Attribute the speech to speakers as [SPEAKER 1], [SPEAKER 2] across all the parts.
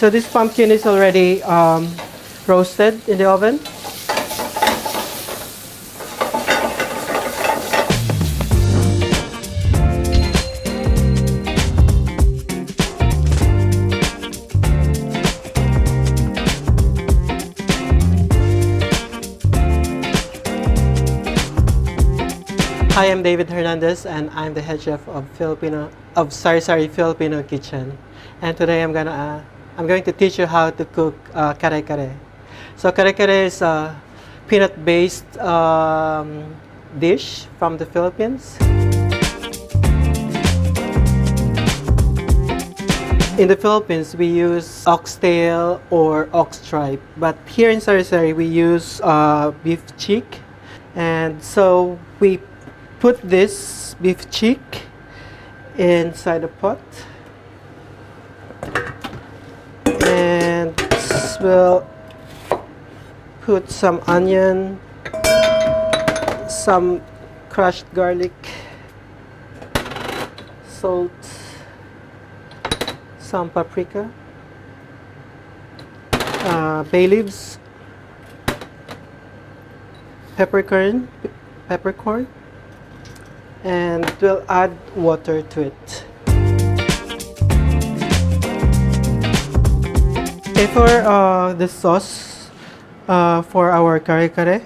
[SPEAKER 1] So this pumpkin is already roasted in the oven. Hi, I'm David Hernandez, and I'm the head chef of Sari Filipino Kitchen. And today I'm going to teach you how to cook Kare Kare. So Kare Kare is a peanut-based dish from the Philippines. In the Philippines, we use oxtail or ox tripe, but here in Sari we use beef cheek. And so we put this beef cheek inside a pot, and we'll put some onion, some crushed garlic, salt, some paprika, bay leaves, peppercorn, and we'll add water to it. Okay, for the sauce for our Kare Kare,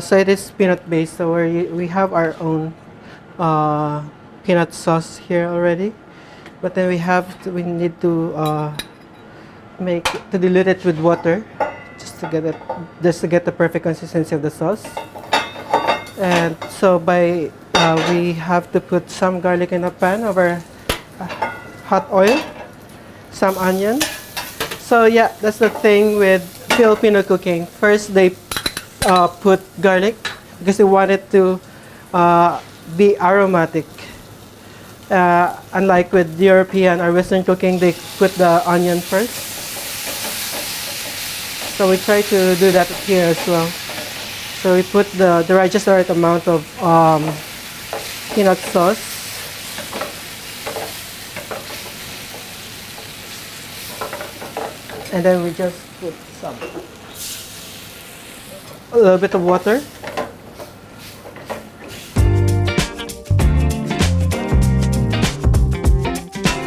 [SPEAKER 1] so it is peanut based, so we have our own peanut sauce here already, but then we need to dilute it with water just to get the perfect consistency of the sauce. And so we have to put some garlic in a pan over hot oil, some onion. So yeah, that's the thing with Filipino cooking. First they put garlic because they want it to be aromatic. Unlike with European or Western cooking, they put the onion first. So we try to do that here as well. So we put the right amount of peanut sauce. And then we just put a little bit of water.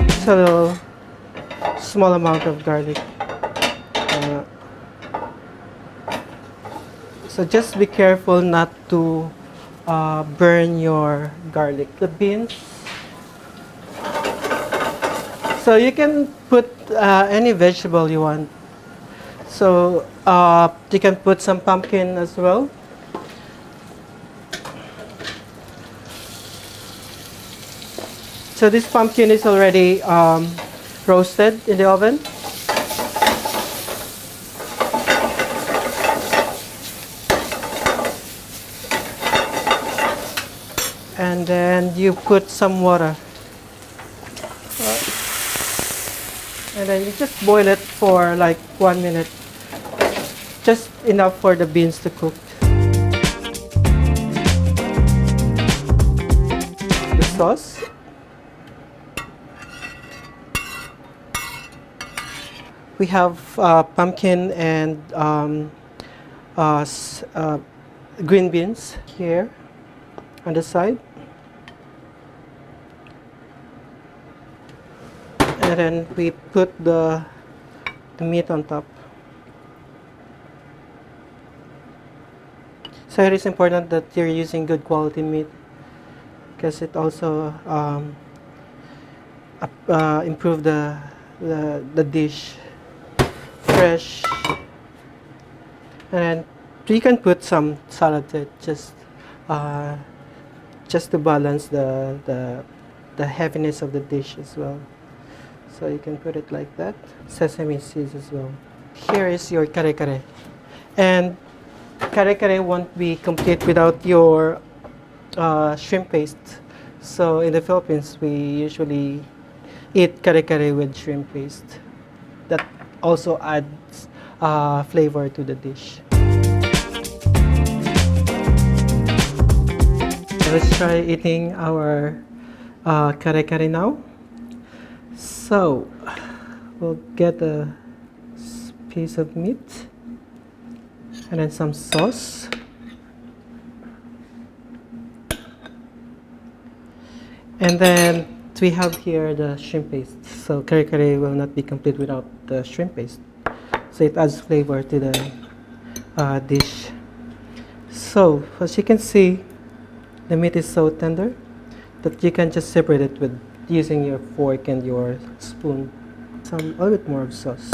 [SPEAKER 1] Just a little small amount of garlic. So just be careful not to burn your garlic. The beans. So you can put any vegetable you want. So you can put some pumpkin as well. So this pumpkin is already roasted in the oven. And then you put some water. And then you just boil it for like 1 minute. Just enough for the beans to cook. The sauce. We have pumpkin and green beans here on the side. And then we put the meat on top. So it is important that you're using good quality meat because it also improve the dish. Fresh. And then you can put some salad to it, just to balance the heaviness of the dish as well. So you can put it like that. Sesame seeds as well. Here is your Kare Kare. And Kare Kare won't be complete without your shrimp paste. So in the Philippines, we usually eat Kare Kare with shrimp paste. That also adds flavor to the dish. Let's try eating our Kare Kare now. So we'll get a piece of meat and then some sauce. And then we have here the shrimp paste. So kare kare will not be complete without the shrimp paste. So it adds flavor to the dish. So as you can see, the meat is so tender that you can just separate it with using your fork and your spoon. A little bit more of sauce.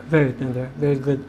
[SPEAKER 1] Very tender, very good.